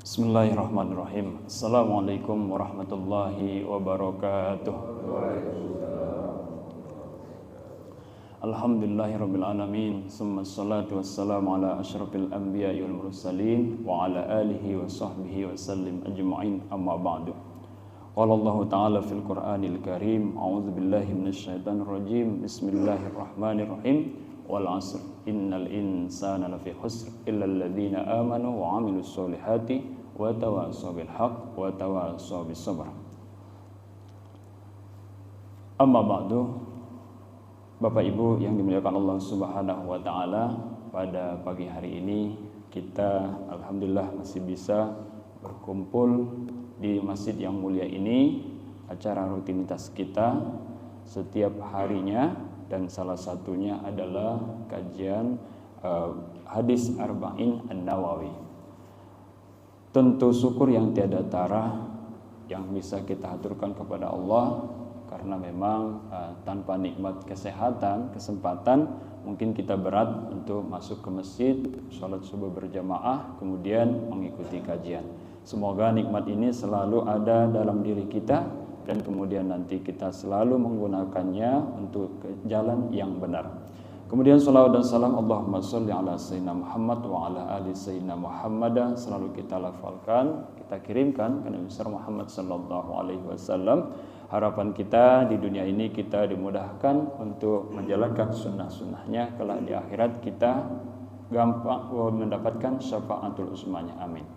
Bismillahirrahmanirrahim. Assalamualaikum warahmatullahi wabarakatuh. Alhamdulillahirabbil alamin. Summa salatu wassalamu ala asyrafil anbiya'i wal mursalin wa ala alihi wa sahbihi wa sallim ajma'in. Amma ba'du. Qala Allah ta'ala fil Qur'anil Karim, a'udzu billahi minasyaitonir rajim. Bismillahirrahmanirrahim. Wal 'asr innal insana lafi khusr illa alladziina aamanu wa 'amilus solihati wa tawassaw bil haqq wa tawassaw bis sabr. Amma ba'du. Bapak Ibu yang dimuliakan Allah Subhanahu wa taala, pada pagi hari ini kita alhamdulillah masih bisa berkumpul di masjid yang mulia ini, acara rutinitas kita setiap harinya, dan salah satunya adalah kajian hadis Arba'in An-Nawawi. Tentu syukur yang tiada tara yang bisa kita haturkan kepada Allah, karena memang tanpa nikmat kesehatan, kesempatan, mungkin kita berat untuk masuk ke masjid, sholat subuh berjamaah, kemudian mengikuti kajian. Semoga nikmat ini selalu ada dalam diri kita, dan kemudian nanti kita selalu menggunakannya untuk jalan yang benar. Kemudian salawat dan salam Allahumma sholli ala sayyidina Muhammad wa ala ali sayyidina Muhammad selalu kita lafalkan, kita kirimkan ke Nabi besar Muhammad sallallahu alaihi wasallam. Harapan kita di dunia ini kita dimudahkan untuk menjalankan sunnah-sunnahnya, kelak di akhirat kita gampang mendapatkan syafaatul uzmanya. Amin.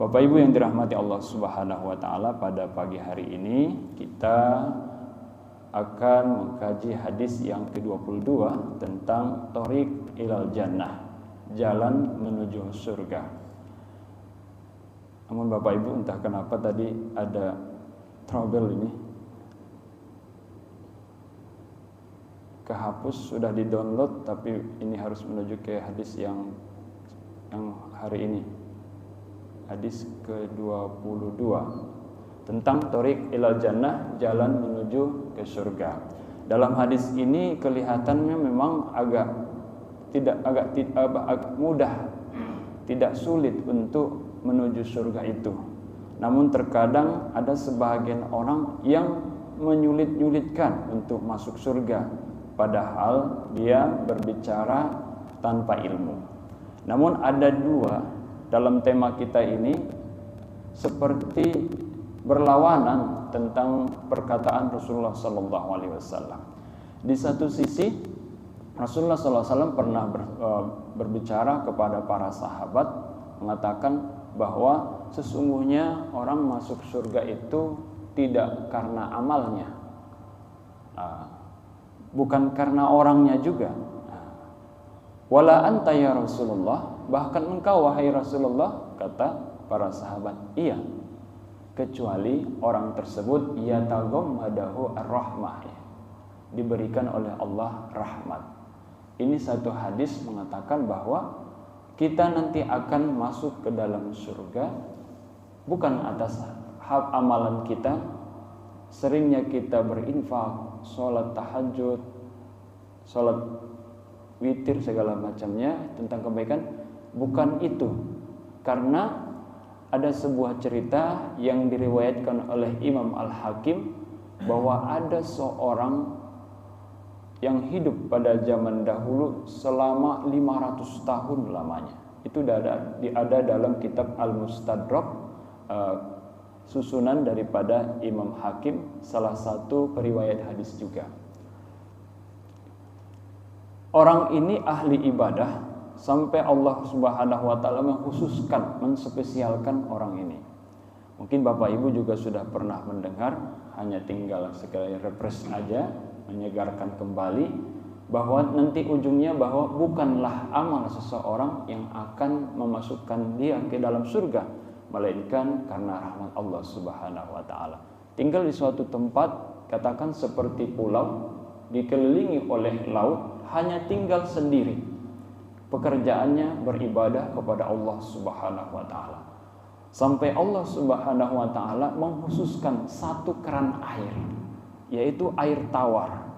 Bapak Ibu yang dirahmati Allah Subhanahu wa taala, pada pagi hari ini kita akan mengkaji hadis yang ke-22 tentang Thoriq ilal Jannah, jalan menuju surga. Namun Bapak Ibu entah kenapa tadi ada trouble ini. Kehapus, sudah di-download, tapi ini harus menuju ke hadis yang hari ini. Hadis ke-22 tentang Thoriq ilal Jannah, jalan menuju ke surga. Dalam hadis ini kelihatannya memang agak mudah, tidak sulit untuk menuju surga itu. Namun terkadang ada sebagian orang yang menyulit-nyulitkan untuk masuk surga, padahal dia berbicara tanpa ilmu. Namun ada dua dalam tema kita ini seperti berlawanan tentang perkataan Rasulullah sallallahu alaihi wasallam. Di satu sisi Rasulullah sallallahu alaihi wasallam pernah berbicara kepada para sahabat, mengatakan bahwa sesungguhnya orang masuk surga itu tidak karena amalnya, bukan karena orangnya juga. Wala anta ya Rasulullah, bahkan engkau wahai Rasulullah, kata para sahabat, iya, kecuali orang tersebut yataghammadahu ar-rahmah, diberikan oleh Allah rahmat. Ini satu hadis mengatakan bahwa kita nanti akan masuk ke dalam surga bukan atas hal amalan kita, seringnya kita berinfak, sholat tahajud, sholat witir, segala macamnya tentang kebaikan, bukan itu. Karena ada sebuah cerita yang diriwayatkan oleh Imam Al-Hakim bahwa ada seorang yang hidup pada zaman dahulu selama 500 tahun lamanya. Itu ada dalam kitab Al-Mustadrak, susunan daripada Imam Hakim, salah satu periwayat hadis juga. Orang ini ahli ibadah sampai Allah Subhanahu wa taala mengkhususkan, menspesialkan orang ini. Mungkin Bapak Ibu juga sudah pernah mendengar, hanya tinggal sekali refresh aja, menyegarkan kembali bahwa nanti ujungnya bahwa bukanlah amal seseorang yang akan memasukkan dia ke dalam surga, melainkan karena rahmat Allah Subhanahu wa taala. Tinggal di suatu tempat, katakan seperti pulau dikelilingi oleh laut, hanya tinggal sendiri. Pekerjaannya beribadah kepada Allah Subhanahu wa taala. Sampai Allah Subhanahu wa taala mengkhususkan satu keran air, yaitu air tawar,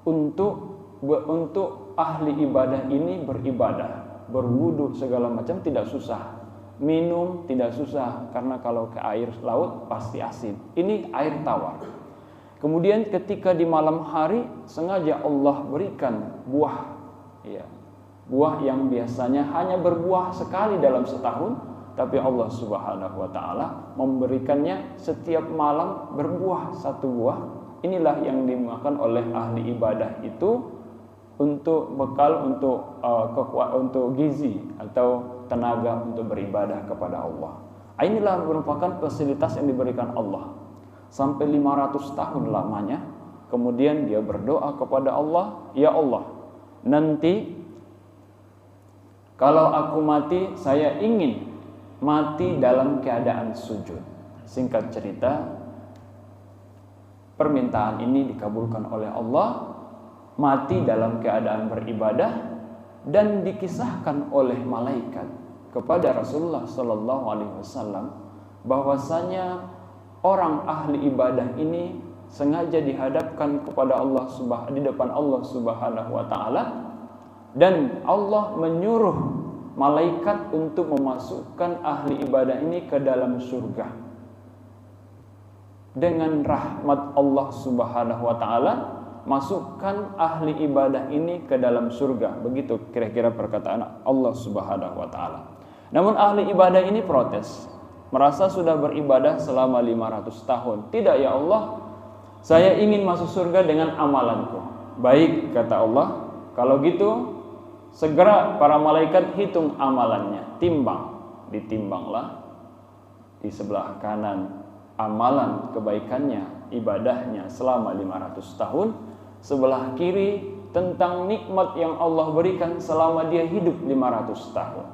untuk ahli ibadah ini beribadah, berwudu segala macam tidak susah. minum tidak susah, karena kalau ke air laut pasti asin. Ini air tawar. Kemudian ketika di malam hari sengaja Allah berikan buah, ya, buah yang biasanya hanya berbuah sekali dalam setahun, tapi Allah Subhanahu wa taala memberikannya setiap malam berbuah satu buah. Inilah yang dimakan oleh ahli ibadah itu untuk bekal, untuk gizi atau tenaga untuk beribadah kepada Allah. Inilah merupakan fasilitas yang diberikan Allah sampai 500 tahun lamanya. Kemudian dia berdoa kepada Allah, ya Allah, nanti kalau aku mati, saya ingin mati dalam keadaan sujud. Singkat cerita, permintaan ini dikabulkan oleh Allah, mati dalam keadaan beribadah, dan dikisahkan oleh malaikat kepada Rasulullah sallallahu alaihi wasallam bahwasanya orang ahli ibadah ini sengaja dihadapkan kepada Allah di depan Allah Subhanahu wa taala, dan Allah menyuruh malaikat untuk memasukkan ahli ibadah ini ke dalam surga dengan rahmat Allah Subhanahu wa taala. Masukkan ahli ibadah ini ke dalam surga. Begitu kira-kira perkataan Allah Subhanahu wa taala. Namun ahli ibadah ini protes, merasa sudah beribadah selama 500 tahun. Tidak, ya Allah, saya ingin masuk surga dengan amalanku. Baik, kata Allah, kalau gitu segera para malaikat hitung amalannya, timbang. Ditimbanglah di sebelah kanan amalan kebaikannya, ibadahnya selama 500 tahun, sebelah kiri tentang nikmat yang Allah berikan selama dia hidup 500 tahun.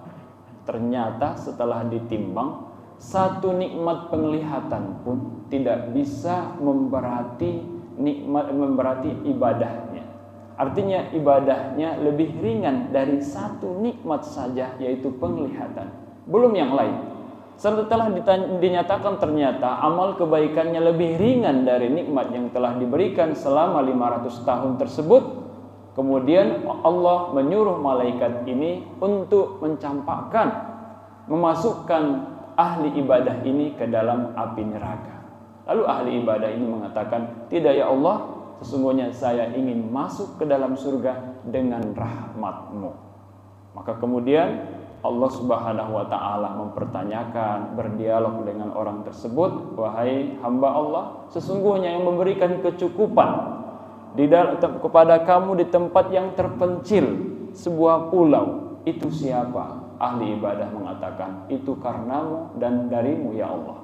Ternyata setelah ditimbang, satu nikmat penglihatan pun tidak bisa memberati ibadahnya. Artinya ibadahnya lebih ringan dari satu nikmat saja, yaitu penglihatan, belum yang lain. Setelah dinyatakan ternyata amal kebaikannya lebih ringan dari nikmat yang telah diberikan selama 500 tahun tersebut, kemudian Allah menyuruh malaikat ini untuk mencampakkan, memasukkan ahli ibadah ini ke dalam api neraka. Lalu ahli ibadah ini mengatakan, tidak ya Allah, sesungguhnya saya ingin masuk ke dalam surga dengan rahmat-Mu. Maka kemudian Allah Subhanahu wa taala mempertanyakan, berdialog dengan orang tersebut, wahai hamba Allah, sesungguhnya yang memberikan kecukupan kepada kamu di tempat yang terpencil, sebuah pulau, itu siapa? Ahli ibadah mengatakan, itu karenamu dan darimu ya Allah.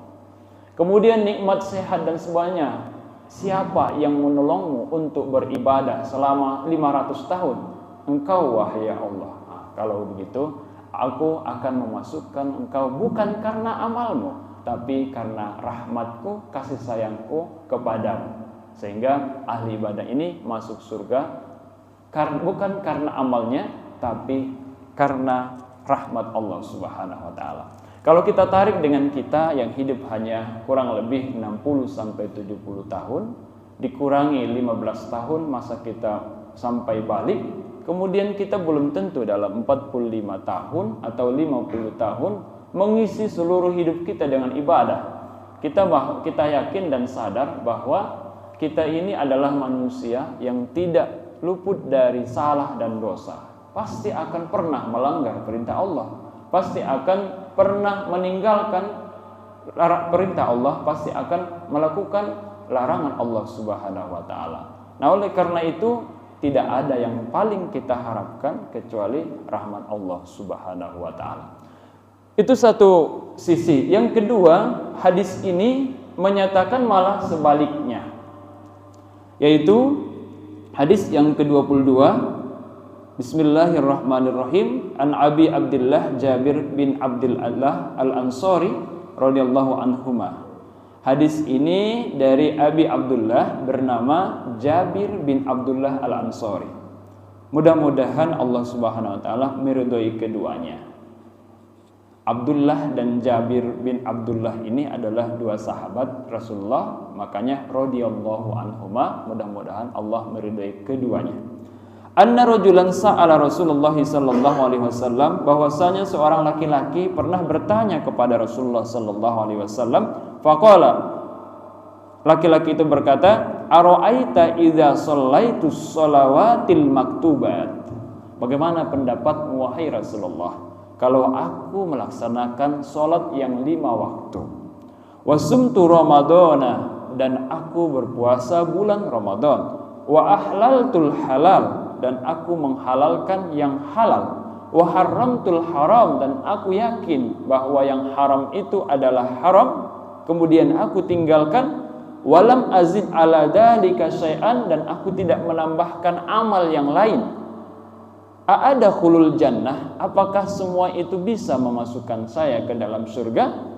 Kemudian nikmat sehat dan semuanya, siapa yang menolongmu untuk beribadah selama 500 tahun? Engkau wahai ya Allah. Nah, kalau begitu, aku akan memasukkan engkau bukan karena amalmu, tapi karena rahmatku, kasih sayangku kepadamu. Sehingga ahli ibadah ini masuk surga bukan karena amalnya, tapi karena rahmat Allah Subhanahu wa taala. Kalau kita tarik dengan kita yang hidup hanya kurang lebih 60-70 tahun, dikurangi 15 tahun masa kita sampai balik, kemudian kita belum tentu dalam 45 tahun atau 50 tahun mengisi seluruh hidup kita dengan ibadah. Kita yakin dan sadar bahwa kita ini adalah manusia yang tidak luput dari salah dan dosa. Pasti akan pernah melanggar perintah Allah, pasti akan pernah meninggalkan perintah Allah, pasti akan melakukan larangan Allah Subhanahu wa taala. Nah, oleh karena itu tidak ada yang paling kita harapkan kecuali rahmat Allah Subhanahu wa taala. Itu satu sisi. Yang kedua, hadis ini menyatakan malah sebaliknya, yaitu hadis yang ke-22. Bismillahirrahmanirrahim. An Abi Abdullah Jabir bin Abdullah Al-Ansari radhiyallahu anhuma. Hadis ini dari Abi Abdullah bernama Jabir bin Abdullah Al-Ansari. Mudah-mudahan Allah Subhanahu wa taala meridhoi keduanya. Abdullah dan Jabir bin Abdullah ini adalah dua sahabat Rasulullah, makanya radhiyallahu anhuma, mudah-mudahan Allah meridhoi keduanya. anna rajulan sa'ala Rasulullah sallallahu alaihi wasallam, bahwasanya seorang laki-laki pernah bertanya kepada Rasulullah sallallahu alaihi wasallam. Faqala, laki-laki itu berkata, ara'aita idza shallaitu shalawatil maktubat, bagaimana pendapatmu wahai Rasulullah kalau aku melaksanakan salat yang 5 waktu, wasumtu ramadana, dan aku berpuasa bulan Ramadan, wa ahlaltul halal, dan aku menghalalkan yang halal, wa haramtul haram, dan aku yakin bahwa yang haram itu adalah haram, kemudian aku tinggalkan, walam azid ala dzalika syai'an, dan aku tidak menambahkan amal yang lain. A'ada khulul jannah, apakah semua itu bisa memasukkan saya ke dalam surga?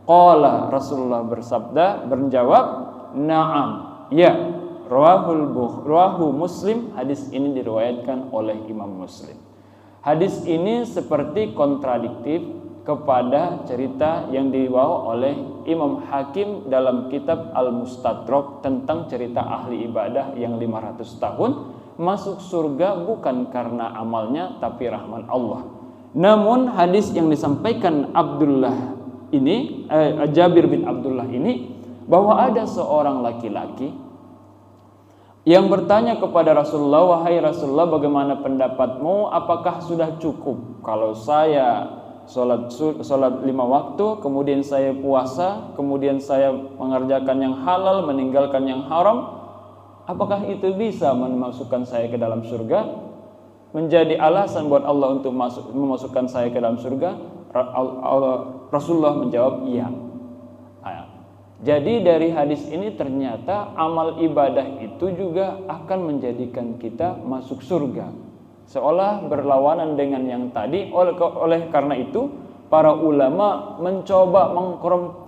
Qala, Rasulullah berjawab, na'am, ya. Rawahu Muslim, hadis ini diriwayatkan oleh Imam Muslim. Hadis ini seperti kontradiktif kepada cerita yang dibawa oleh Imam Hakim dalam kitab Al-Mustadrak tentang cerita ahli ibadah yang 500 tahun masuk surga bukan karena amalnya tapi rahmat Allah. Namun hadis yang disampaikan Jabir bin Abdullah ini, bahwa ada seorang laki-laki yang bertanya kepada Rasulullah, wahai Rasulullah, bagaimana pendapatmu, apakah sudah cukup kalau saya sholat 5 waktu, kemudian saya puasa, kemudian saya mengerjakan yang halal, meninggalkan yang haram, apakah itu bisa memasukkan saya ke dalam surga, menjadi alasan buat Allah untuk memasukkan saya ke dalam surga? Rasulullah menjawab, iya. Jadi dari hadis ini ternyata amal ibadah itu juga akan menjadikan kita masuk surga, seolah berlawanan dengan yang tadi. Oleh karena itu para ulama mencoba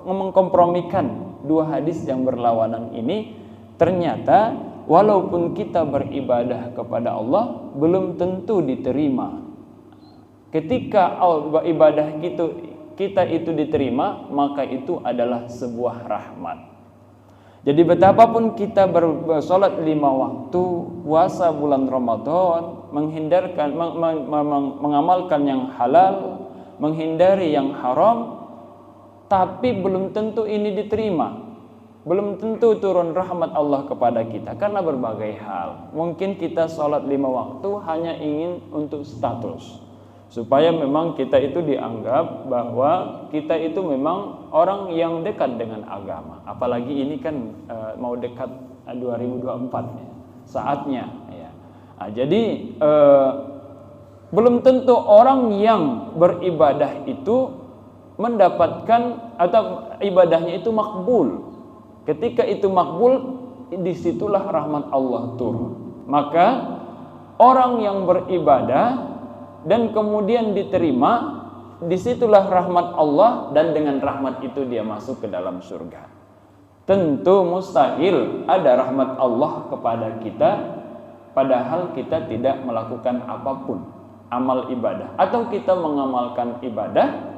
mengkompromikan dua hadis yang berlawanan ini. Ternyata walaupun kita beribadah kepada Allah belum tentu diterima. Ketika ibadah kita itu diterima, maka itu adalah sebuah rahmat. Jadi betapapun kita bersolat 5 waktu, puasa bulan Ramadan, mengamalkan yang halal, menghindari yang haram, tapi belum tentu ini diterima. Belum tentu turun rahmat Allah kepada kita karena berbagai hal. Mungkin kita solat 5 waktu hanya ingin untuk status, supaya memang kita itu dianggap bahwa kita itu memang orang yang dekat dengan agama. Apalagi ini kan mau dekat 2024 ya, saatnya ya. Jadi belum tentu orang yang beribadah itu mendapatkan atau ibadahnya itu makbul. Ketika itu makbul, disitulah rahmat Allah turun. Maka orang yang beribadah dan kemudian diterima, disitulah rahmat Allah, dan dengan rahmat itu dia masuk ke dalam surga. Tentu mustahil ada rahmat Allah kepada kita padahal kita tidak melakukan apapun amal ibadah, atau kita mengamalkan ibadah,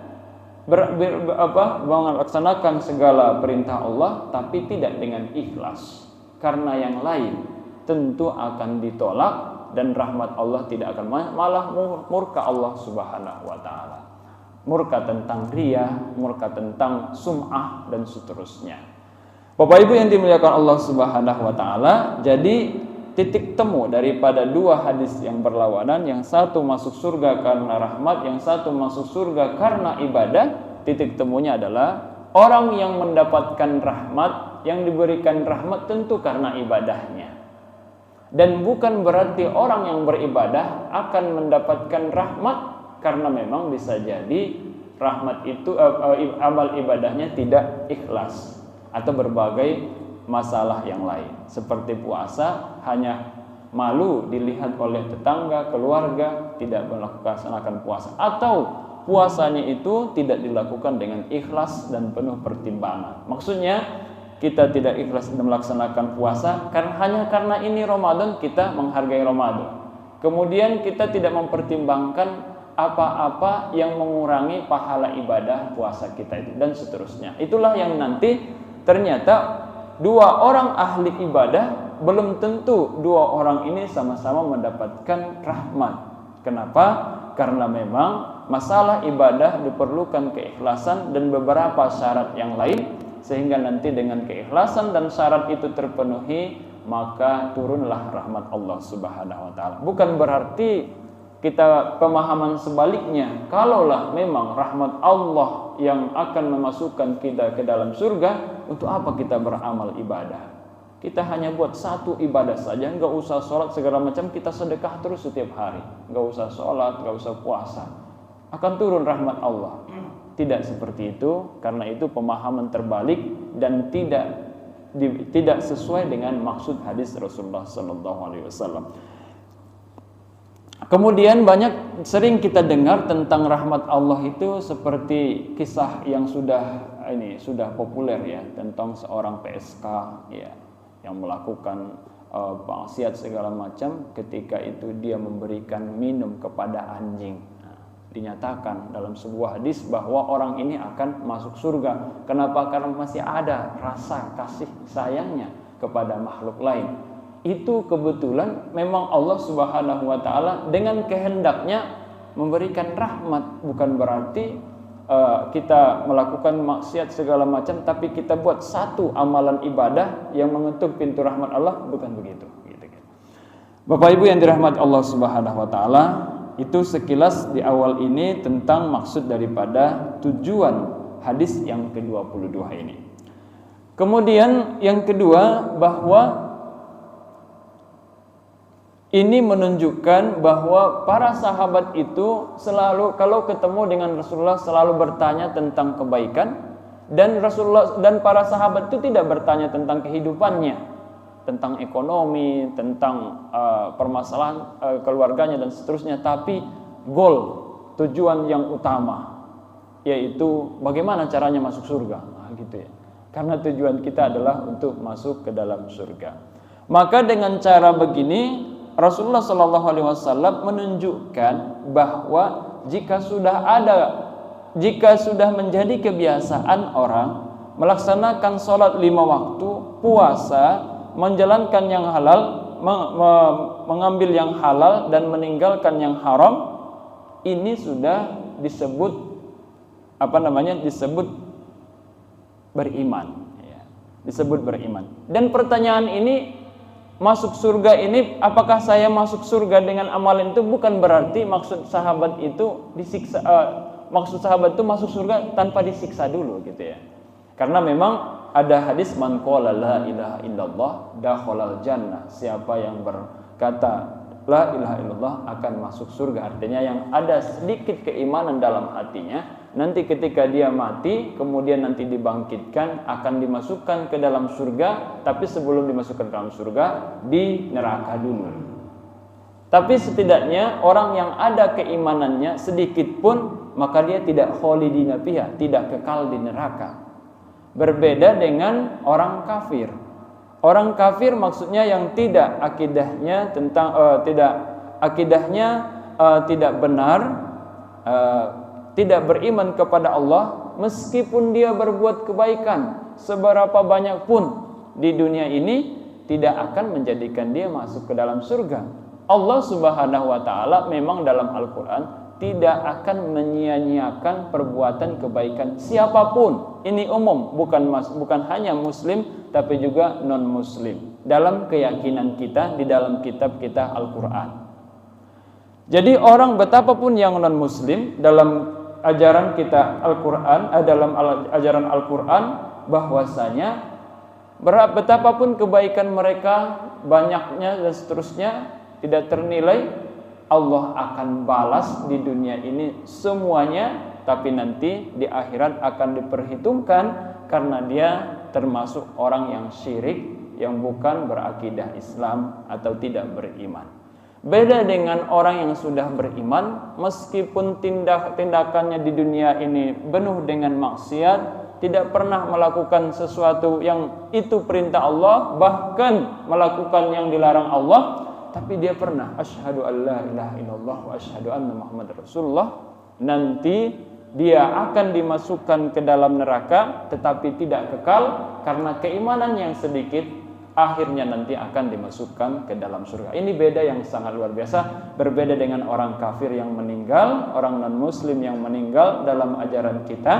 melaksanakan segala perintah Allah tapi tidak dengan ikhlas karena yang lain, tentu akan ditolak. Dan rahmat Allah tidak akan, malah murka Allah subhanahu wa ta'ala. Murka tentang riya, murka tentang sum'ah, dan seterusnya. Bapak Ibu yang dimuliakan Allah subhanahu wa ta'ala, jadi titik temu daripada dua hadis yang berlawanan, yang satu masuk surga karena rahmat, yang satu masuk surga karena ibadah, titik temunya adalah orang yang mendapatkan rahmat, yang diberikan rahmat tentu karena ibadahnya. Dan bukan berarti orang yang beribadah akan mendapatkan rahmat, karena memang bisa jadi rahmat itu amal ibadahnya tidak ikhlas atau berbagai masalah yang lain. Seperti puasa, hanya malu dilihat oleh tetangga, keluarga, tidak melaksanakan puasa, atau puasanya itu tidak dilakukan dengan ikhlas dan penuh pertimbangan. Maksudnya kita tidak ikhlas melaksanakan puasa hanya karena ini Ramadan, kita menghargai Ramadan. Kemudian kita tidak mempertimbangkan apa-apa yang mengurangi pahala ibadah puasa kita itu, dan seterusnya. Itulah yang nanti ternyata dua orang ahli ibadah belum tentu dua orang ini sama-sama mendapatkan rahmat. Kenapa? Karena memang masalah ibadah diperlukan keikhlasan dan beberapa syarat yang lain, sehingga nanti dengan keikhlasan dan syarat itu terpenuhi, maka turunlah rahmat Allah Subhanahu wa taala. Bukan berarti kita pemahaman sebaliknya, kalaulah memang rahmat Allah yang akan memasukkan kita ke dalam surga, untuk apa kita beramal ibadah? Kita hanya buat satu ibadah saja, nggak usah sholat segala macam, kita sedekah terus setiap hari, nggak usah sholat, nggak usah puasa, akan turun rahmat Allah. Tidak seperti itu, karena itu pemahaman terbalik dan tidak sesuai dengan maksud hadis Rasulullah SAW. Kemudian sering kita dengar tentang rahmat Allah itu seperti kisah yang sudah populer ya, tentang seorang PSK ya, yang melakukan maksiat segala macam, ketika itu dia memberikan minum kepada anjing. Dinyatakan dalam sebuah hadis bahwa orang ini akan masuk surga. Kenapa? Karena masih ada rasa kasih sayangnya kepada makhluk lain. Itu kebetulan memang Allah Subhanahu wa taala dengan kehendaknya memberikan rahmat. Bukan berarti kita melakukan maksiat segala macam tapi kita buat satu amalan ibadah yang mengetuk pintu rahmat Allah, bukan begitu gitu. Bapak Ibu yang dirahmati Allah Subhanahu wa taala, itu sekilas di awal ini tentang maksud daripada tujuan hadis yang ke-22 ini. Kemudian yang kedua, bahwa ini menunjukkan bahwa para sahabat itu selalu kalau ketemu dengan Rasulullah selalu bertanya tentang kebaikan, dan Rasulullah dan para sahabat itu tidak bertanya tentang kehidupannya, tentang ekonomi, tentang permasalahan keluarganya dan seterusnya, tapi tujuan yang utama yaitu bagaimana caranya masuk surga, gitu ya. Karena tujuan kita adalah untuk masuk ke dalam surga. Maka dengan cara begini Rasulullah SAW menunjukkan bahwa jika sudah menjadi kebiasaan orang melaksanakan sholat 5 waktu, puasa, menjalankan yang halal, mengambil yang halal dan meninggalkan yang haram, ini sudah disebut disebut beriman, ya. Disebut beriman. Dan pertanyaan ini, masuk surga ini, apakah saya masuk surga dengan amalan itu, bukan berarti maksud sahabat itu disiksa. Maksud sahabat itu masuk surga tanpa disiksa dulu, gitu ya. Karena memang ada hadis man qala la ilaha illallah dakhalal jannah. Siapa yang berkata la ilaha illallah akan masuk surga. Artinya yang ada sedikit keimanan dalam hatinya, nanti ketika dia mati kemudian nanti dibangkitkan akan dimasukkan ke dalam surga, tapi sebelum dimasukkan ke dalam surga di neraka dulu. Tapi setidaknya orang yang ada keimanannya sedikit pun, maka dia tidak khalidina fiha, tidak kekal di neraka. Berbeda dengan orang kafir. Orang kafir maksudnya yang tidak akidahnya tidak benar, tidak beriman kepada Allah, meskipun dia berbuat kebaikan seberapa banyak pun di dunia ini, tidak akan menjadikan dia masuk ke dalam surga. Allah Subhanahu wa taala memang dalam Al-Qur'an tidak akan menyia-nyiakan perbuatan kebaikan siapapun. Ini umum, bukan hanya muslim tapi juga non muslim. Dalam keyakinan kita di dalam kitab kita Al-Qur'an. Jadi orang betapapun yang non muslim dalam ajaran kita Al-Qur'an, dalam ajaran Al-Qur'an, bahwasanya betapapun kebaikan mereka banyaknya dan seterusnya tidak ternilai, Allah akan balas di dunia ini semuanya, tapi nanti di akhirat akan diperhitungkan karena dia termasuk orang yang syirik, yang bukan berakidah Islam atau tidak beriman. Beda dengan orang yang sudah beriman, meskipun tindakannya di dunia ini penuh dengan maksiat, tidak pernah melakukan sesuatu yang itu perintah Allah, bahkan melakukan yang dilarang Allah, tapi dia pernah asyhadu an la ilaha illallah wa asyhadu anna Muhammad Rasulullah, nanti dia akan dimasukkan ke dalam neraka tetapi tidak kekal karena keimanan yang sedikit, akhirnya nanti akan dimasukkan ke dalam surga. Ini beda yang sangat luar biasa, berbeda dengan orang kafir yang meninggal, orang non-muslim yang meninggal dalam ajaran kita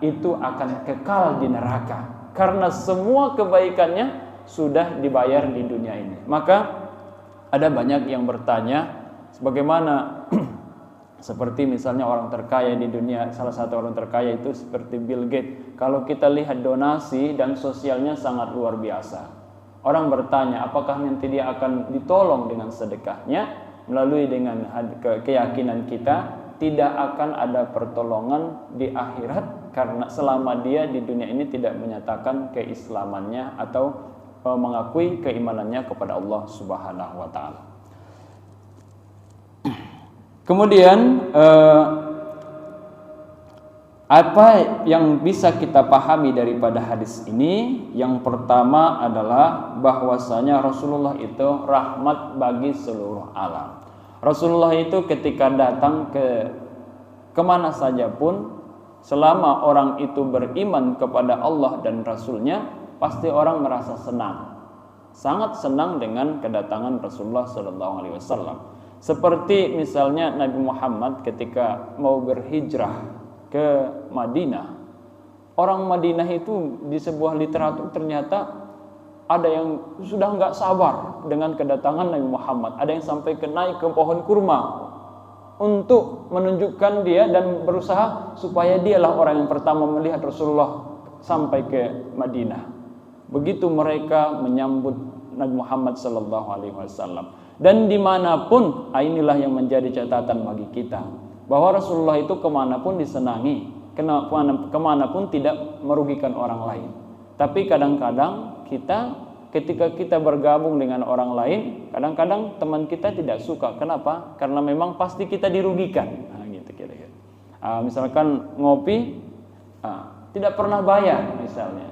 itu akan kekal di neraka karena semua kebaikannya sudah dibayar di dunia ini. Maka ada banyak yang bertanya, bagaimana seperti misalnya orang terkaya di dunia, salah satu orang terkaya itu seperti Bill Gates. Kalau kita lihat donasi dan sosialnya sangat luar biasa. Orang bertanya, apakah nanti dia akan ditolong dengan sedekahnya? Melalui dengan keyakinan kita, tidak akan ada pertolongan di akhirat karena selama dia di dunia ini tidak menyatakan keislamannya atau mengakui keimanannya kepada Allah Subhanahu wa taala. Kemudian apa yang bisa kita pahami daripada hadis ini? Yang pertama adalah bahwasanya Rasulullah itu rahmat bagi seluruh alam. Rasulullah itu ketika datang ke kemana saja pun, selama orang itu beriman kepada Allah dan Rasulnya, pasti orang merasa senang, sangat senang dengan kedatangan Rasulullah SAW. Seperti misalnya Nabi Muhammad ketika mau berhijrah ke Madinah, orang Madinah itu di sebuah literatur ternyata ada yang sudah nggak sabar dengan kedatangan Nabi Muhammad. Ada yang sampai naik ke pohon kurma untuk menunjukkan dia dan berusaha supaya dialah orang yang pertama melihat Rasulullah sampai ke Madinah. Begitu mereka menyambut Nabi Muhammad SAW. Dan dimanapun, inilah yang menjadi catatan bagi kita, bahwa Rasulullah itu kemanapun disenangi, kemanapun tidak merugikan orang lain. Tapi kadang-kadang kita, ketika kita bergabung dengan orang lain, kadang-kadang teman kita tidak suka. Kenapa? Karena memang pasti kita dirugikan. Gitu kira-kira. Misalkan ngopi, tidak pernah bayar misalnya,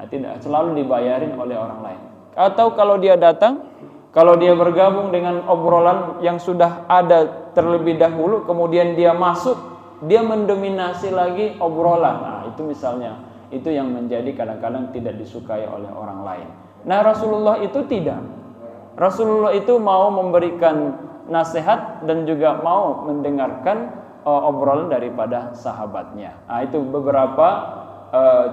tidak, selalu dibayarin oleh orang lain. Atau kalau dia datang, kalau dia bergabung dengan obrolan yang sudah ada terlebih dahulu, kemudian dia masuk, dia mendominasi lagi obrolan. Itu misalnya, itu yang menjadi kadang-kadang tidak disukai oleh orang lain. Nah, Rasulullah itu tidak. Rasulullah itu mau memberikan nasihat dan juga mau mendengarkan obrolan daripada sahabatnya. Itu beberapa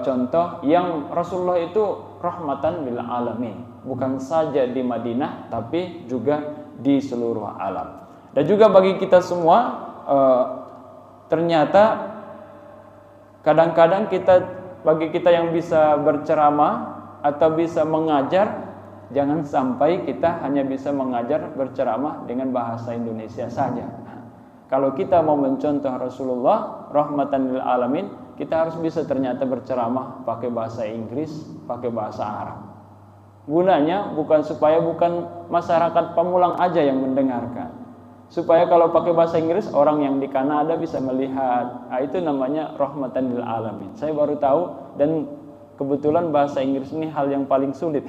contoh yang Rasulullah itu rahmatan lil alamin, bukan saja di Madinah tapi juga di seluruh alam. Dan juga bagi kita semua, ternyata kadang-kadang bagi kita yang bisa berceramah atau bisa mengajar, jangan sampai kita hanya bisa mengajar berceramah dengan bahasa Indonesia saja. Kalau kita mau mencontoh Rasulullah rahmatan lil alamin, kita harus bisa ternyata berceramah pakai bahasa Inggris, pakai bahasa Arab. Gunanya bukan supaya masyarakat Pamulang aja yang mendengarkan, supaya kalau pakai bahasa Inggris orang yang di Kanada bisa melihat. Itu namanya rahmatan lil alamin. Saya baru tahu, dan kebetulan bahasa Inggris ini hal yang paling sulit.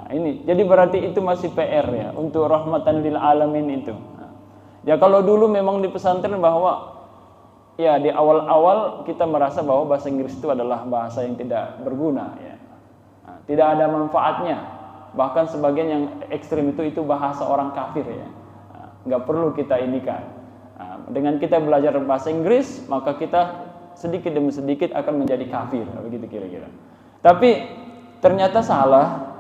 Ini jadi berarti itu masih PR ya untuk rahmatan lil alamin itu. Ya kalau dulu memang di pesantren bahwa ya di awal-awal kita merasa bahwa bahasa Inggris itu adalah bahasa yang tidak berguna ya. Tidak ada manfaatnya. Bahkan sebagian yang ekstrim itu bahasa orang kafir ya. Nggak perlu kita inikan. Dengan kita belajar bahasa Inggris, maka kita sedikit demi sedikit akan menjadi kafir, begitu kira-kira. Tapi ternyata salah.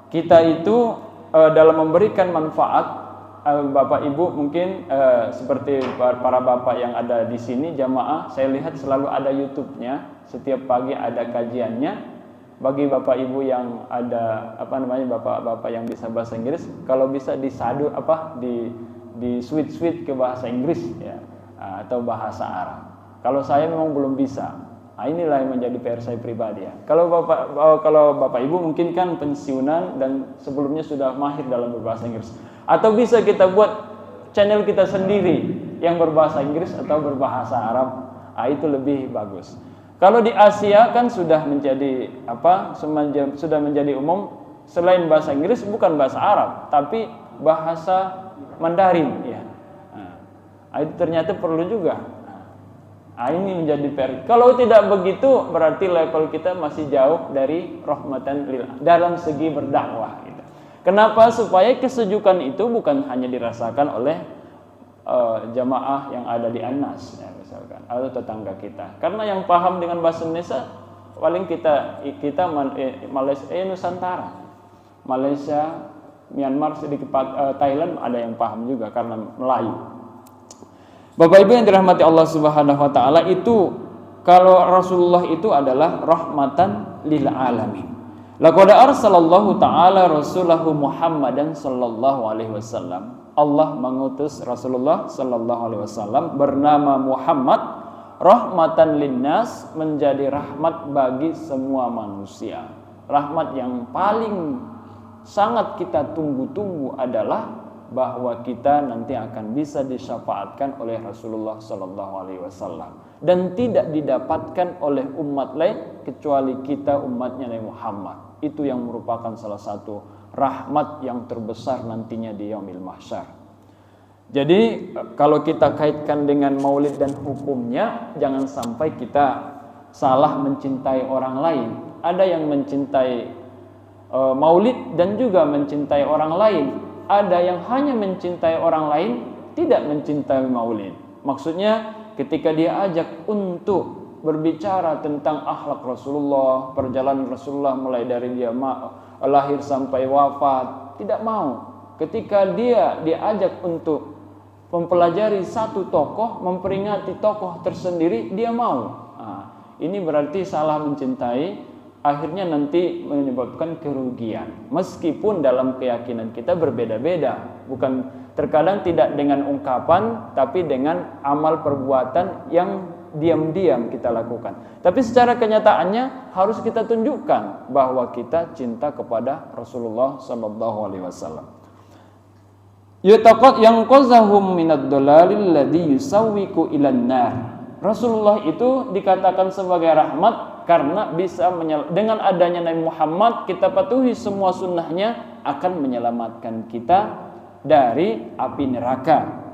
Kita itu dalam memberikan manfaat, Bapak Ibu mungkin seperti para bapak yang ada di sini jamaah, saya lihat selalu ada YouTube-nya, setiap pagi ada kajiannya. Bagi Bapak Ibu yang ada bapak-bapak yang bisa bahasa Inggris, kalau bisa disadu di switch ke bahasa Inggris ya, atau bahasa Arab. Kalau saya memang belum bisa. Inilah yang menjadi PR saya pribadi ya. Kalau Bapak Ibu mungkin kan pensiunan dan sebelumnya sudah mahir dalam berbahasa Inggris, atau bisa kita buat channel kita sendiri yang berbahasa Inggris atau berbahasa Arab, itu lebih bagus. Kalau di Asia kan sudah menjadi sudah menjadi umum, selain bahasa Inggris bukan bahasa Arab tapi bahasa Mandarin ya. Itu ternyata perlu juga. Ini menjadi PR. Kalau tidak begitu berarti level kita masih jauh dari rahmatan lil dalam segi berdakwah gitu. Kenapa? Supaya kesejukan itu bukan hanya dirasakan oleh jamaah yang ada di Anas ya, misalkan atau tetangga kita. Karena yang paham dengan bahasa Indonesia paling kita Malaysia Nusantara. Malaysia, Myanmar, sedikit Thailand ada yang paham juga karena Melayu. Bapak Ibu yang dirahmati Allah Subhanahu wa taala, itu kalau Rasulullah itu adalah rahmatan lil alamin. Laqad arsalallahu ta'ala rasulahu Muhammadan sallallahu alaihi wasallam. Allah mengutus Rasulullah sallallahu alaihi wasallam bernama Muhammad rahmatan linnas, menjadi rahmat bagi semua manusia. Rahmat yang paling sangat kita tunggu-tunggu adalah bahwa kita nanti akan bisa disyafaatkan oleh Rasulullah sallallahu alaihi wasallam dan tidak didapatkan oleh umat lain kecuali kita umatnya Nabi Muhammad. Itu yang merupakan salah satu rahmat yang terbesar nantinya di yaumil mahsyar. Jadi kalau kita kaitkan dengan maulid dan hukumnya, jangan sampai kita salah mencintai orang lain. Ada yang mencintai maulid dan juga mencintai orang lain. Ada yang hanya mencintai orang lain, tidak mencintai maulid. Maksudnya ketika dia ajak untuk berbicara tentang akhlak Rasulullah, perjalanan Rasulullah mulai dari dia lahir sampai wafat, tidak mau. Ketika dia diajak untuk mempelajari satu tokoh, memperingati tokoh tersendiri, dia mau. Ini berarti salah mencintai. Akhirnya nanti menyebabkan kerugian. Meskipun dalam keyakinan kita berbeda-beda, bukan terkadang tidak dengan ungkapan, tapi dengan amal perbuatan yang diam-diam kita lakukan. Tapi secara kenyataannya harus kita tunjukkan bahwa kita cinta kepada Rasulullah sallallahu alaihi wasallam. Yutaqat yang qazahum minad dalalil ladzi yusawwiku ilan nar. Rasulullah itu dikatakan sebagai rahmat karena bisa dengan adanya Nabi Muhammad, kita patuhi semua sunnahnya, akan menyelamatkan kita dari api neraka.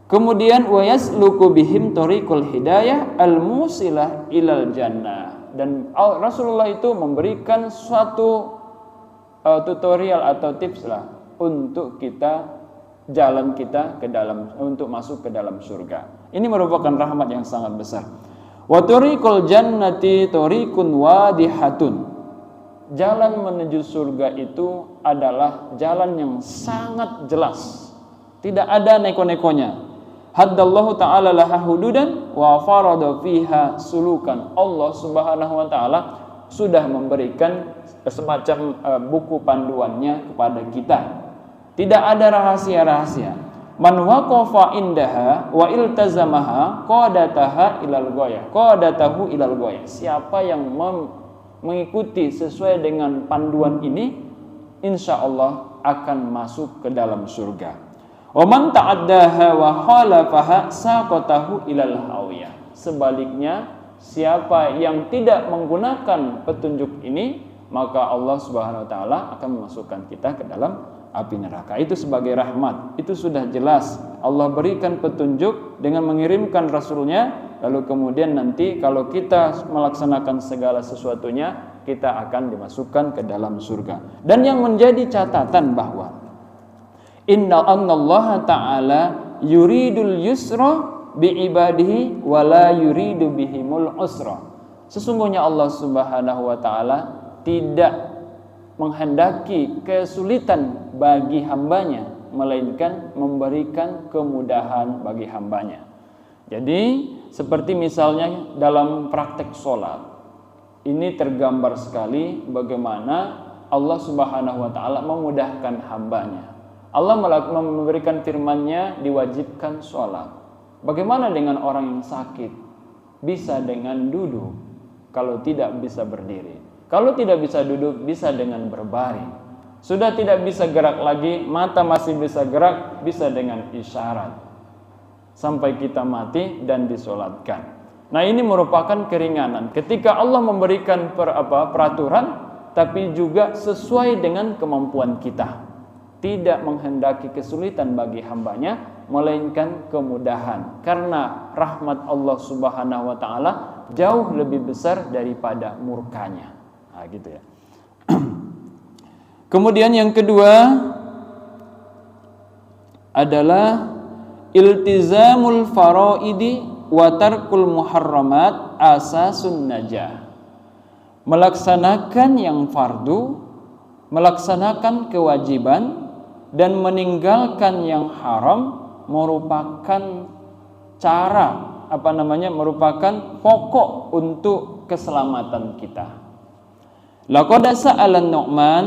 Kemudian wa yasluku bihim tariqul hidayah al-musilah ilal jannah. Dan Rasulullah itu memberikan suatu tutorial atau tips lah untuk kita jalan kita ke dalam, untuk masuk ke dalam surga. Ini merupakan rahmat yang sangat besar. Wa tariqul jannati tariqun wadihatun. Jalan menuju surga itu adalah jalan yang sangat jelas. Tidak ada neko-nekonya. Haddallahu ta'ala laha hududan wa farada fiha sulukan. Allah Subhanahu wa taala sudah memberikan semacam buku panduannya kepada kita. Tidak ada rahasia-rahasia. Man waqafa indaha wa iltazamaha qadataha ilal ghayah. Qadatahu ilal ghayah. Siapa yang mengikuti sesuai dengan panduan ini, insyaallah akan masuk ke dalam surga. Wa man ta'addaha wa khalafaha saqatahu ilal hawiyah. Sebaliknya, siapa yang tidak menggunakan petunjuk ini, maka Allah Subhanahu wa taala akan memasukkan kita ke dalam api neraka. Itu sebagai rahmat. Itu sudah jelas. Allah berikan petunjuk dengan mengirimkan Rasulnya. Lalu kemudian nanti kalau kita melaksanakan segala sesuatunya, kita akan dimasukkan ke dalam surga. Dan yang menjadi catatan bahwa Inna Allah Ta'ala yuridul yusra bi'ibadihi wa la yuridu bihimul usra. Sesungguhnya Allah Subhanahu wa taala tidak menghendaki kesulitan bagi hambanya, melainkan memberikan kemudahan bagi hambanya. Jadi seperti misalnya dalam praktek sholat, ini tergambar sekali bagaimana Allah Subhanahu wa taala memudahkan hambanya. Allah memberikan firman-Nya, diwajibkan sholat. Bagaimana dengan orang yang sakit? Bisa dengan duduk, kalau tidak bisa berdiri. Kalau tidak bisa duduk, bisa dengan berbaring. Sudah tidak bisa gerak lagi, mata masih bisa gerak, bisa dengan isyarat. Sampai kita mati dan disolatkan. Nah, ini merupakan keringanan. Ketika Allah memberikan peraturan, tapi juga sesuai dengan kemampuan kita. Tidak menghendaki kesulitan bagi hambanya, melainkan kemudahan, karena rahmat Allah Subhanahu wa taala jauh lebih besar daripada murkanya. Nah, gitu ya. Kemudian yang kedua adalah iltizamul faraidi wa tarkul muharramat asasun najah. Melaksanakan yang fardu, melaksanakan kewajiban, dan meninggalkan yang haram merupakan merupakan pokok untuk keselamatan kita. Laqad sa'ala Nu'man,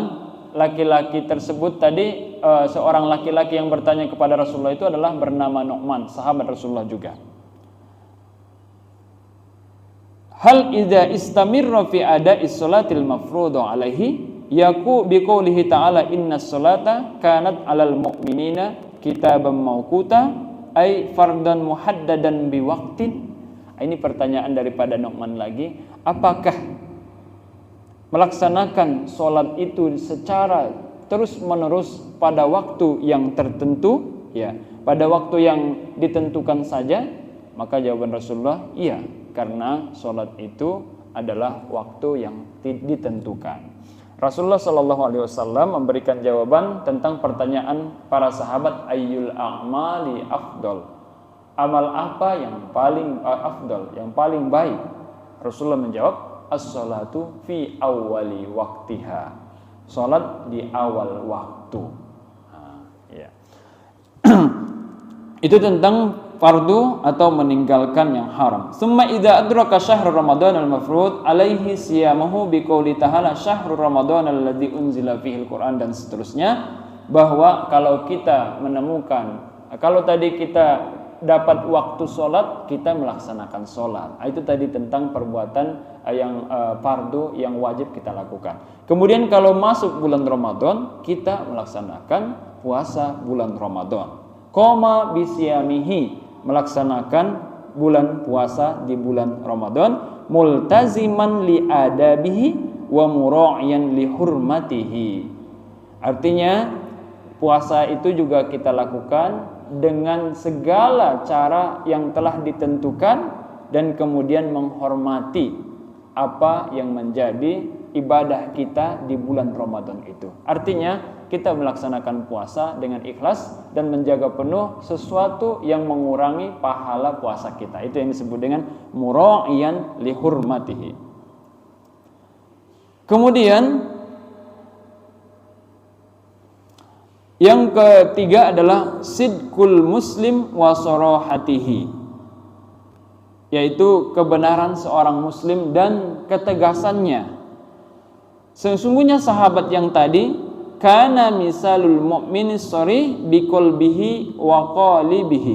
laki-laki tersebut tadi seorang laki-laki yang bertanya kepada Rasulullah itu adalah bernama Nu'man, sahabat Rasulullah juga. Hal idza istamirra fi ada'is salatil mafruḍa alaihi yaku biqoulihi ta'ala innas salata kanat 'alal mu'minina kitaban mawquta ay fardan muhaddadan biwaqtin. Ini pertanyaan daripada Nu'man lagi, apakah melaksanakan sholat itu secara terus-menerus pada waktu yang tertentu, ya, pada waktu yang ditentukan saja? Maka jawaban Rasulullah, iya, karena sholat itu adalah waktu yang ditentukan. Rasulullah SAW memberikan jawaban tentang pertanyaan para sahabat, ayyul a'mali afdal, amal apa yang paling afdal, yang paling baik? Rasulullah menjawab, as-salatu fi awwali waktiha, salat di awal waktu. Ya. Itu tentang fardu atau meninggalkan yang haram. Summa idza adraka syahrul ramadan al-mafrud alaihi siyamahu biqouli ta'ala syahrul ramadan alladzi unzila fihi al-Qur'an, dan seterusnya, bahwa kalau kita menemukan, kalau tadi kita dapat waktu sholat, kita melaksanakan sholat. Itu tadi tentang perbuatan yang fardu yang wajib kita lakukan. Kemudian kalau masuk bulan Ramadan, kita melaksanakan puasa bulan Ramadan. Qoma bisyamihi, melaksanakan bulan puasa di bulan Ramadan, multaziman li adabihi wa mura'iyan li hurmatihi. Artinya puasa itu juga kita lakukan dengan segala cara yang telah ditentukan dan kemudian menghormati apa yang menjadi ibadah kita di bulan Ramadan itu. Artinya kita melaksanakan puasa dengan ikhlas dan menjaga penuh sesuatu yang mengurangi pahala puasa kita. Itu yang disebut dengan mura'iyan li hurmatihi. Kemudian yang ketiga adalah sidqul muslim wa sarahatihi, yaitu kebenaran seorang muslim dan ketegasannya. Sesungguhnya sahabat yang tadi kana misalul mu'mini sharih biqalbihi wa qalibihi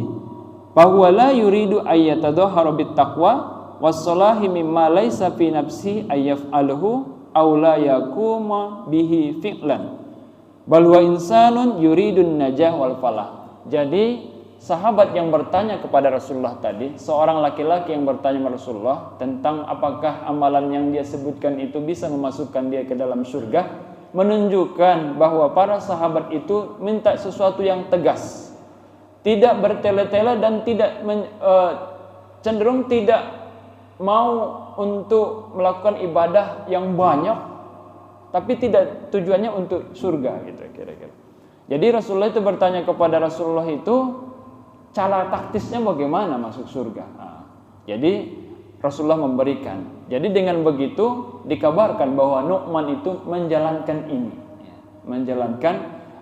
fa huwa la yuridu ayyatadhahara bittaqwa was-salahi mimma laysa fi nafsihi ayyaf'aluhu aw la yakuma bihi fi'lan bal huwa insanun yuridun najah wal falah. Jadi sahabat yang bertanya kepada Rasulullah tadi, seorang laki-laki yang bertanya kepada Rasulullah tentang apakah amalan yang dia sebutkan itu bisa memasukkan dia ke dalam surga, menunjukkan bahwa para sahabat itu minta sesuatu yang tegas, tidak bertele-tele dan tidak cenderung tidak mau untuk melakukan ibadah yang banyak, tapi tidak tujuannya untuk surga gitu kira-kira. Jadi Rasulullah itu bertanya kepada Rasulullah itu cara taktisnya bagaimana masuk surga. Jadi Rasulullah memberikan. Jadi dengan begitu dikabarkan bahwa Nu'man itu menjalankan ini, menjalankan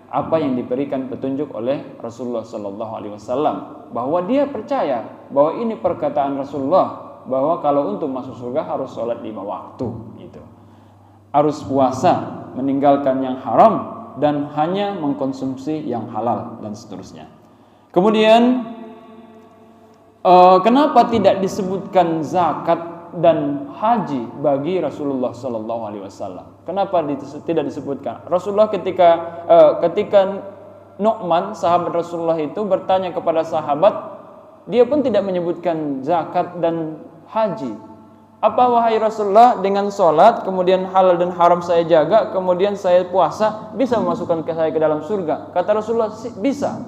apa yang diberikan petunjuk oleh Rasulullah SAW, bahwa dia percaya bahwa ini perkataan Rasulullah, bahwa kalau untuk masuk surga harus sholat 5 waktu, gitu. Harus puasa, meninggalkan yang haram, dan hanya mengkonsumsi yang halal dan seterusnya. Kemudian kenapa tidak disebutkan zakat dan haji bagi Rasulullah SAW? Kenapa tidak disebutkan? Rasulullah ketika Nu'man, sahabat Rasulullah itu bertanya kepada sahabat, dia pun tidak menyebutkan zakat dan haji. Apa wahai Rasulullah, dengan sholat, kemudian halal dan haram saya jaga, kemudian saya puasa, bisa memasukkan saya ke dalam surga? Kata Rasulullah, bisa.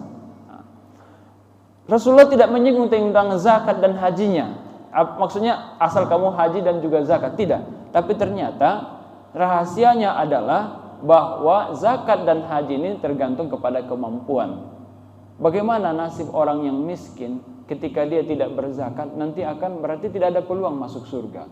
Rasulullah tidak menyinggung tentang zakat dan hajinya. Maksudnya asal kamu haji dan juga zakat, tidak. Tapi ternyata rahasianya adalah bahwa zakat dan haji ini tergantung kepada kemampuan. Bagaimana nasib orang yang miskin ketika dia tidak berzakat, nanti akan berarti tidak ada peluang masuk surga.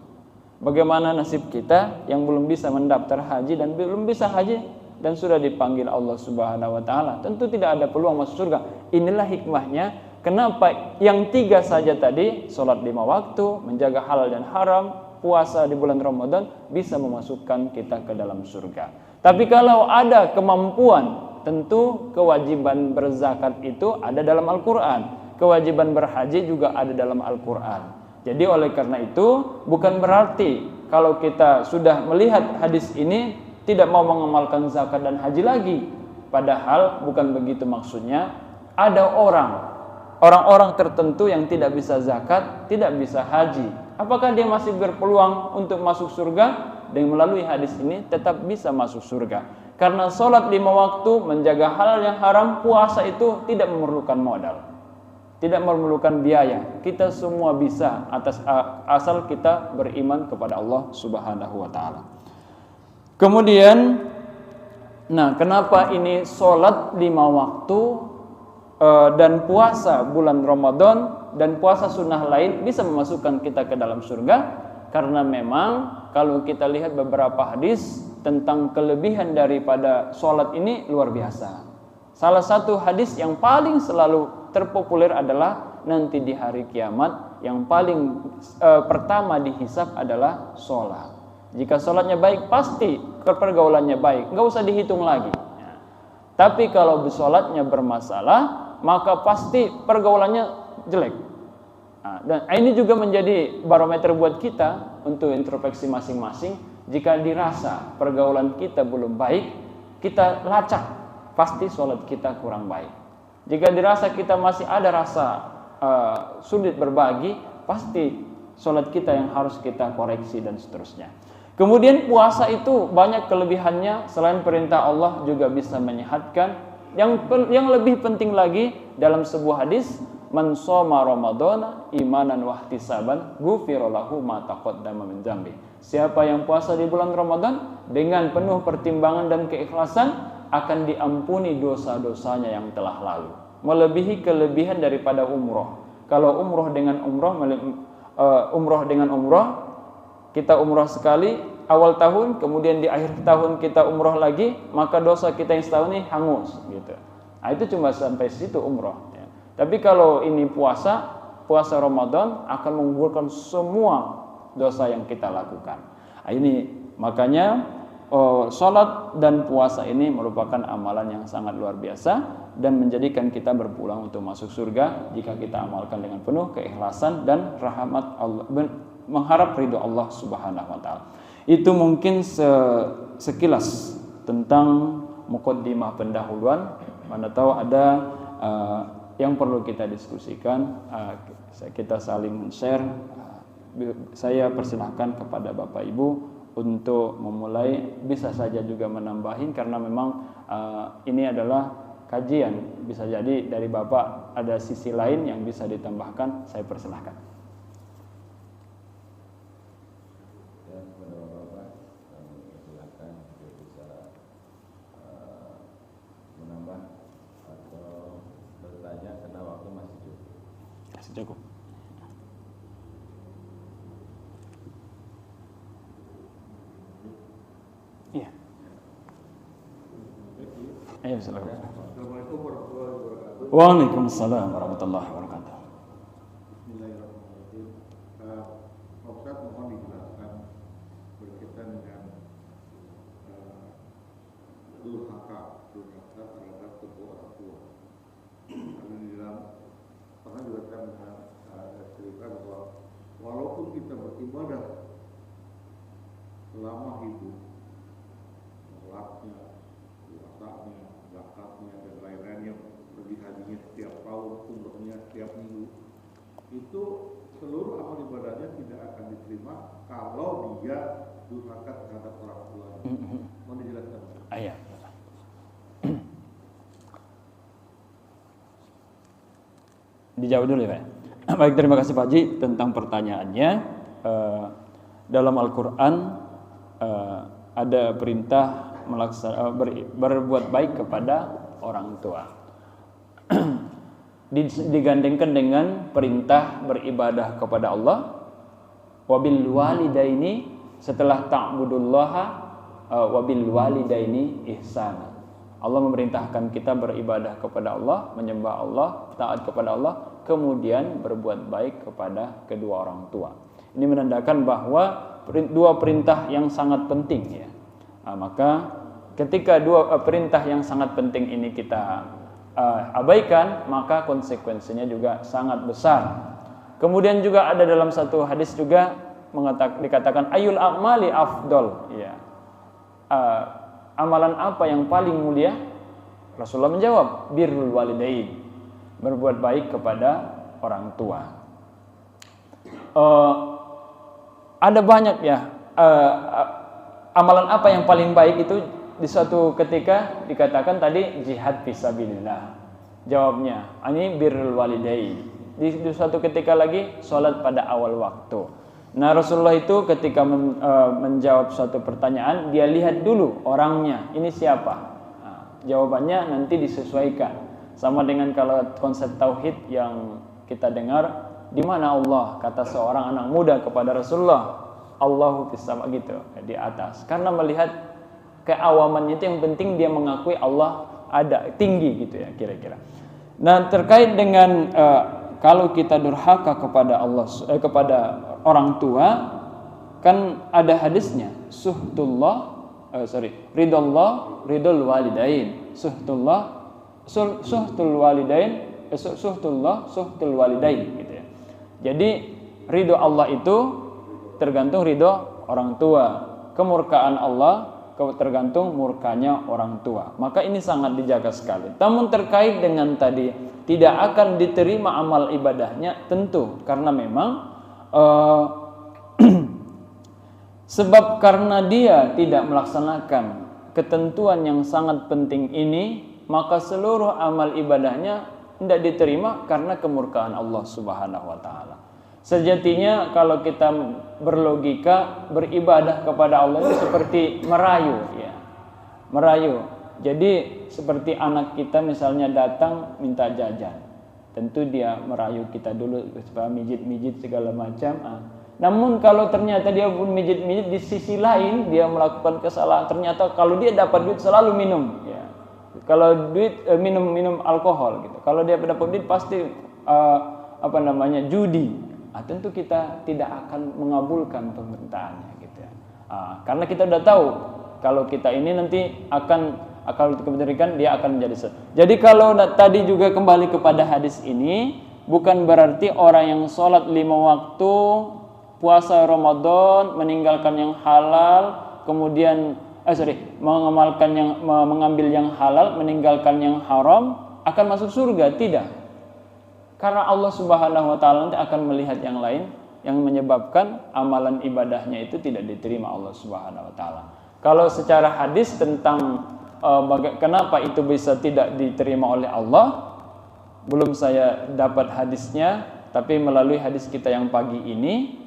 Bagaimana nasib kita yang belum bisa mendaftar haji dan belum bisa haji dan sudah dipanggil Allah Subhanahu wa taala, tentu tidak ada peluang masuk surga. Inilah hikmahnya kenapa yang 3 saja tadi, sholat 5 waktu, menjaga halal dan haram, puasa di bulan Ramadan, bisa memasukkan kita ke dalam surga. Tapi kalau ada kemampuan, tentu kewajiban berzakat itu ada dalam Al-Quran, kewajiban berhaji juga ada dalam Al-Quran. Jadi oleh karena itu bukan berarti kalau kita sudah melihat hadis ini tidak mau mengamalkan zakat dan haji lagi. Padahal bukan begitu maksudnya. Ada orang-orang tertentu yang tidak bisa zakat, tidak bisa haji. Apakah dia masih berpeluang untuk masuk surga? Dengan melalui hadis ini tetap bisa masuk surga. Karena sholat 5 waktu, menjaga halal yang haram, puasa itu tidak memerlukan modal, tidak memerlukan biaya. Kita semua bisa asal kita beriman kepada Allah Subhanahu wa taala. Kemudian, kenapa ini sholat 5 waktu dan puasa bulan Ramadan dan puasa sunnah lain bisa memasukkan kita ke dalam surga? Karena memang kalau kita lihat beberapa hadis tentang kelebihan daripada sholat ini luar biasa. Salah satu hadis yang paling selalu terpopuler adalah nanti di hari kiamat yang paling pertama dihisab adalah sholat. Jika sholatnya baik, pasti pergaulannya baik, nggak usah dihitung lagi. Tapi kalau sholatnya bermasalah, maka pasti pergaulannya jelek. Dan ini juga menjadi barometer buat kita untuk introspeksi masing-masing. Jika dirasa pergaulan kita belum baik, kita lacak, pasti sholat kita kurang baik. Jika dirasa kita masih ada rasa sulit berbagi, pasti sholat kita yang harus kita koreksi dan seterusnya. Kemudian puasa itu banyak kelebihannya. Selain perintah Allah juga bisa menyehatkan. Yang lebih penting lagi dalam sebuah hadis, man shoma ramadhana imanan wa ihtisaban ghufira lahu ma taqaddama min dzambi. Siapa yang puasa di bulan Ramadan dengan penuh pertimbangan dan keikhlasan, akan diampuni dosa-dosanya yang telah lalu. Melebihi kelebihan daripada umroh. Kalau umroh dengan umroh, kita umroh sekali awal tahun, kemudian di akhir tahun kita umroh lagi, maka dosa kita yang setahun ini hangus gitu. Itu cuma sampai situ umroh. Tapi kalau ini puasa Ramadan akan menggugurkan semua dosa yang kita lakukan. Ini makanya sholat dan puasa ini merupakan amalan yang sangat luar biasa dan menjadikan kita berpulang untuk masuk surga jika kita amalkan dengan penuh keikhlasan dan rahmat Allah, mengharap ridho Allah Subhanahu wa taala. Itu mungkin sekilas tentang muqaddimah pendahuluan. Mana tahu ada yang perlu kita diskusikan, kita saling share. Saya persilahkan kepada Bapak Ibu untuk memulai, bisa saja juga menambahin karena memang ini adalah kajian. Bisa jadi dari Bapak ada sisi lain yang bisa ditambahkan, saya persilahkan. Cukup. Iya. Ayo silakan. Assalamualaikum warahmatullahi wabarakatuh. Waalaikumsalam warahmatullahi wabarakatuh. Bismillahirrahmanirrahim. Pak Ustadz, mohon dijelaskan berkaitan dengan durhaka terhadap kedua orang tua. Karena di dalam pernah juga cerita bahwa walaupun kita beribadah selama hidup, sholatnya, puasanya, zakatnya dan lain-lain yang pergi hajinya setiap tahun, umrohnya setiap minggu, itu seluruh amal ibadahnya tidak akan diterima kalau dia durhaka terhadap orang tuanya. Mau dijelaskan? Ayah. dijawab dulu ya Pak. Baik, terima kasih Pak Haji tentang pertanyaannya. Dalam Al-Quran ada perintah berbuat baik kepada orang tua. Digandengkan dengan perintah beribadah kepada Allah. Wabil walidaini, setelah ta'budullaha wabil walidaini ihsana. Allah memerintahkan kita beribadah kepada Allah, menyembah Allah, taat kepada Allah, kemudian berbuat baik kepada kedua orang tua. Ini menandakan bahwa dua perintah yang sangat penting ya. Maka ketika dua perintah yang sangat penting ini kita abaikan, maka konsekuensinya juga sangat besar. Kemudian juga ada dalam satu hadis juga dikatakan ayul a'mali afdol ya. Amalan apa yang paling mulia? Rasulullah menjawab, birrul walidain, berbuat baik kepada orang tua. Ada banyak ya amalan apa yang paling baik itu. Di suatu ketika dikatakan tadi jihad fisabilillah. Jawabnya, ini birrul walidain. Di suatu ketika lagi sholat pada awal waktu. Nah, Rasulullah itu ketika menjawab suatu pertanyaan, dia lihat dulu orangnya, ini siapa? Nah, jawabannya nanti disesuaikan. Sama dengan kalau konsep tauhid yang kita dengar, di mana Allah, kata seorang anak muda kepada Rasulullah, Allahu fis sama gitu, di atas. Karena melihat keawamannya itu yang penting dia mengakui Allah ada, tinggi gitu ya kira-kira. Nah, terkait dengan kalau kita durhaka kepada Allah kepada orang tua, kan ada hadisnya, ridul walidain, suhtul walidain gitu ya. Jadi ridho Allah itu tergantung ridho orang tua, kemurkaan Allah tergantung murkanya orang tua. Maka ini sangat dijaga sekali. Namun terkait dengan tadi tidak akan diterima amal ibadahnya, tentu karena memang sebab karena dia tidak melaksanakan ketentuan yang sangat penting ini, maka seluruh amal ibadahnya tidak diterima karena kemurkaan Allah Subhanahu wa taala. Sejatinya kalau kita berlogika, beribadah kepada Allah itu seperti merayu ya. Merayu. Jadi seperti anak kita misalnya datang minta jajan. Tentu dia merayu kita dulu supaya mijit-mijit segala macam. Namun kalau ternyata dia pun mijit-mijit, di sisi lain dia melakukan kesalahan. Ternyata kalau dia dapat duit selalu minum ya. Kalau duit minum alkohol gitu. Kalau dia dapat duit pasti judi. Tentu kita tidak akan mengabulkan permintaannya gitu ya. Karena kita sudah tahu kalau kita ini nanti akan diberikan, dia akan menjadi Jadi kalau tadi juga kembali kepada hadis ini, bukan berarti orang yang sholat 5 waktu, puasa Ramadan, meninggalkan yang halal, kemudian mengambil yang halal, meninggalkan yang haram, akan masuk surga. Tidak. Karena Allah Subhanahu wa taala nanti akan melihat yang lain yang menyebabkan amalan ibadahnya itu tidak diterima Allah Subhanahu wa taala. Kalau secara hadis tentang kenapa itu bisa tidak diterima oleh Allah, belum saya dapat hadisnya, tapi melalui hadis kita yang pagi ini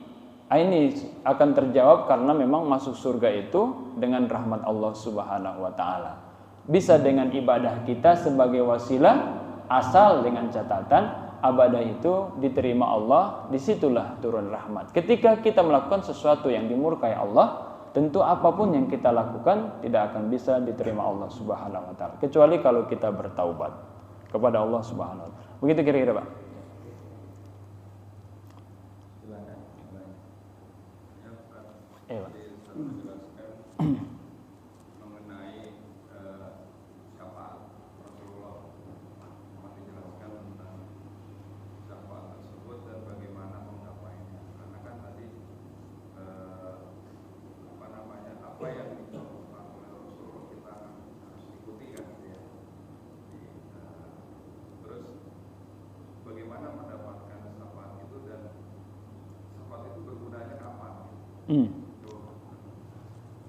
akan terjawab karena memang masuk surga itu dengan rahmat Allah Subhanahu wa taala. Bisa dengan ibadah kita sebagai wasilah, asal dengan catatan ibadah itu diterima Allah, disitulah turun rahmat. Ketika kita melakukan sesuatu yang dimurkai Allah, tentu apapun yang kita lakukan tidak akan bisa diterima Allah Subhanahu wa taala, kecuali kalau kita bertaubat kepada Allah Subhanahu wa taala. Begitu kira-kira, Pak.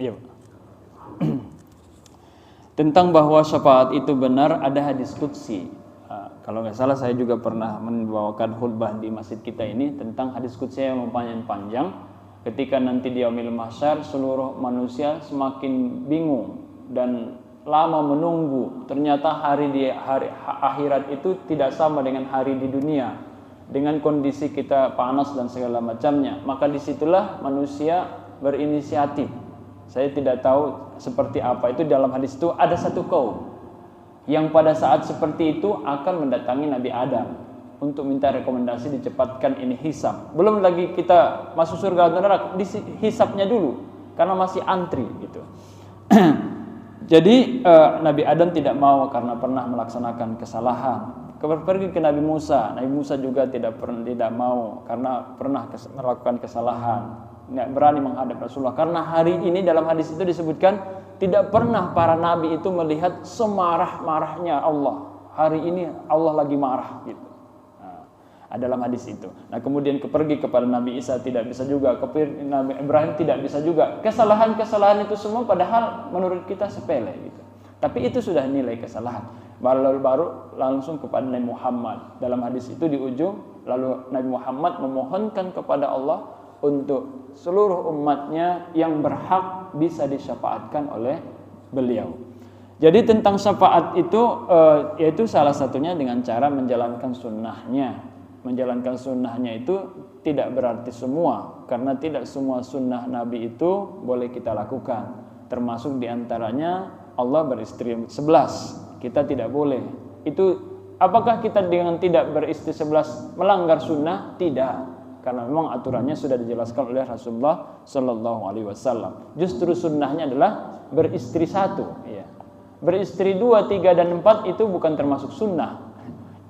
Iya, Pak. Tentang bahwa syafaat itu benar, ada hadis qudsi. Kalau nggak salah saya juga pernah membawakan khutbah di masjid kita ini tentang hadis qudsi yang lumayan panjang. Ketika nanti di yaumil mahsyar seluruh manusia semakin bingung dan lama menunggu. Ternyata hari akhirat itu tidak sama dengan hari di dunia. Dengan kondisi kita panas dan segala macamnya, maka disitulah manusia berinisiatif. Saya tidak tahu seperti apa itu dalam hadis itu ada satu kaum yang pada saat seperti itu akan mendatangi Nabi Adam untuk minta rekomendasi dicepatkan ini hisab. Belum lagi kita masuk surga atau neraka, hisabnya dulu karena masih antri gitu. Jadi Nabi Adam tidak mau karena pernah melaksanakan kesalahan. Pergi ke Nabi Musa. Nabi Musa juga tidak mau karena pernah melakukan kesalahan. Tidak berani menghadap Rasulullah karena hari ini dalam hadis itu disebutkan tidak pernah para nabi itu melihat semarah-marahnya Allah. Hari ini Allah lagi marah gitu. Dalam hadis itu. Nah, kemudian pergi kepada Nabi Isa tidak bisa juga, Nabi Ibrahim tidak bisa juga. Kesalahan-kesalahan itu semua padahal menurut kita sepele gitu. Tapi itu sudah nilai kesalahan. Baru langsung kepada Nabi Muhammad. Dalam hadis itu di ujung lalu Nabi Muhammad memohonkan kepada Allah untuk seluruh umatnya yang berhak bisa disyafaatkan oleh beliau. Jadi tentang syafaat itu yaitu salah satunya dengan cara menjalankan sunnahnya. Menjalankan sunnahnya itu tidak berarti semua, karena tidak semua sunnah Nabi itu boleh kita lakukan. Termasuk diantaranya Allah beristri 11, kita tidak boleh. Itu apakah kita dengan tidak beristri 11 melanggar sunnah? Tidak. Karena memang aturannya sudah dijelaskan oleh Rasulullah Sallallahu Alaihi Wasallam. Justru sunnahnya adalah beristri 1, ya. Beristri 2, 3 dan 4 itu bukan termasuk sunnah,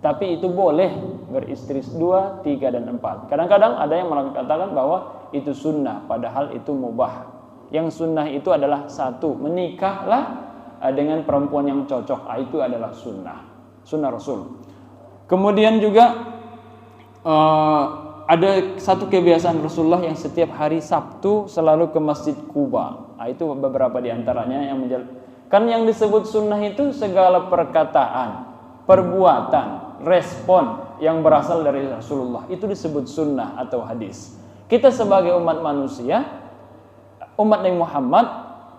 tapi itu boleh beristri 2, 3 dan 4. Kadang-kadang ada yang mengatakan bahwa itu sunnah, padahal itu mubah. Yang sunnah itu adalah 1, menikahlah dengan perempuan yang cocok. Itu adalah sunnah Rasul. Kemudian juga ada satu kebiasaan Rasulullah yang setiap hari Sabtu selalu ke Masjid Quba. Itu beberapa diantaranya kan yang disebut sunnah itu segala perkataan, perbuatan, respon yang berasal dari Rasulullah itu disebut sunnah atau hadis. Kita sebagai umat manusia, umat Nabi Muhammad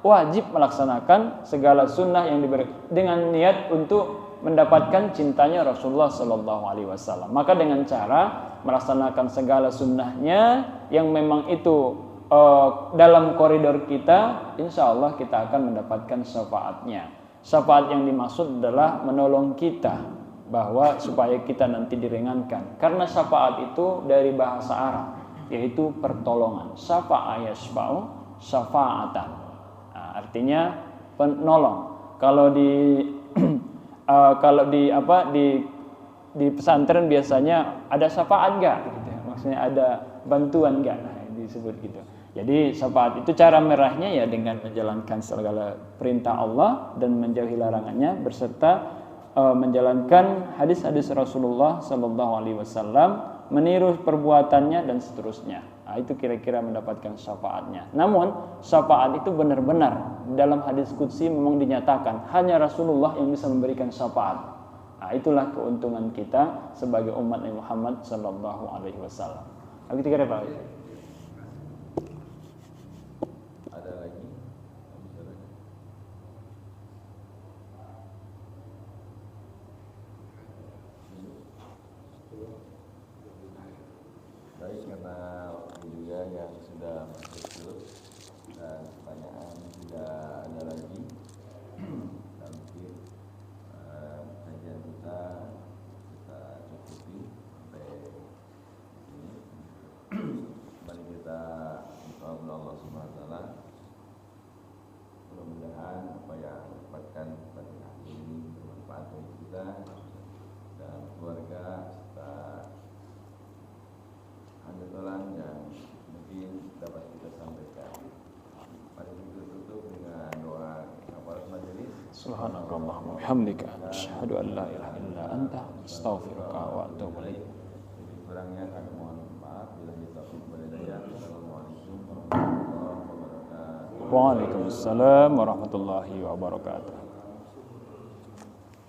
wajib melaksanakan segala sunnah yang diberi dengan niat untuk mendapatkan cintanya Rasulullah Sallallahu Alaihi Wasallam. Maka dengan cara melaksanakan segala sunnahnya yang memang itu dalam koridor kita, insya Allah kita akan mendapatkan syafaatnya. Syafaat yang dimaksud adalah menolong kita bahwa supaya kita nanti diringankan. Karena syafaat itu dari bahasa Arab, yaitu pertolongan. Syafa'a yashfa'u syafa'atan. Artinya penolong. Kalau di pesantren biasanya ada syafaat enggak gitu. Maksudnya ada bantuan enggak, disebut gitu. Jadi syafaat itu cara meraihnya ya dengan menjalankan segala perintah Allah dan menjauhi larangannya berserta menjalankan hadis-hadis Rasulullah Sallallahu Alaihi Wasallam, meniru perbuatannya dan seterusnya. Itu kira-kira mendapatkan syafaatnya. Namun syafaat itu benar-benar dalam hadis qudsi memang dinyatakan hanya Rasulullah yang bisa memberikan syafaat. Itulah keuntungan kita sebagai umat Nabi Muhammad Sallallahu Alaihi Wasallam. Kira-kira Pak. Ada lagi? Baik, karena waktu juga yang sudah masuk dan pertanyaan tidak ada lagi. Kajian kita cukupi sampai ini. Mari kita berdoa kepada Allah Subhanahu Wa Taala. Mudah-mudahan apa yang dapatkan pada hari ini bermanfaat bagi kita dan keluarga serta hadrolan yang mungkin dapat kita sampaikan. Mari kita tutup dengan doa kafaratul majelis. Subhanakallahumma wa bihamdika asyhadu an la ilaha illa anta astaghfiruka wa atubu ilaik. Jadi kurangnya kami mohon maaf bila kita berhidayah. Assalamualaikum warahmatullahi wabarakatuh. Waalaikumsalam warahmatullahi wabarakatuh.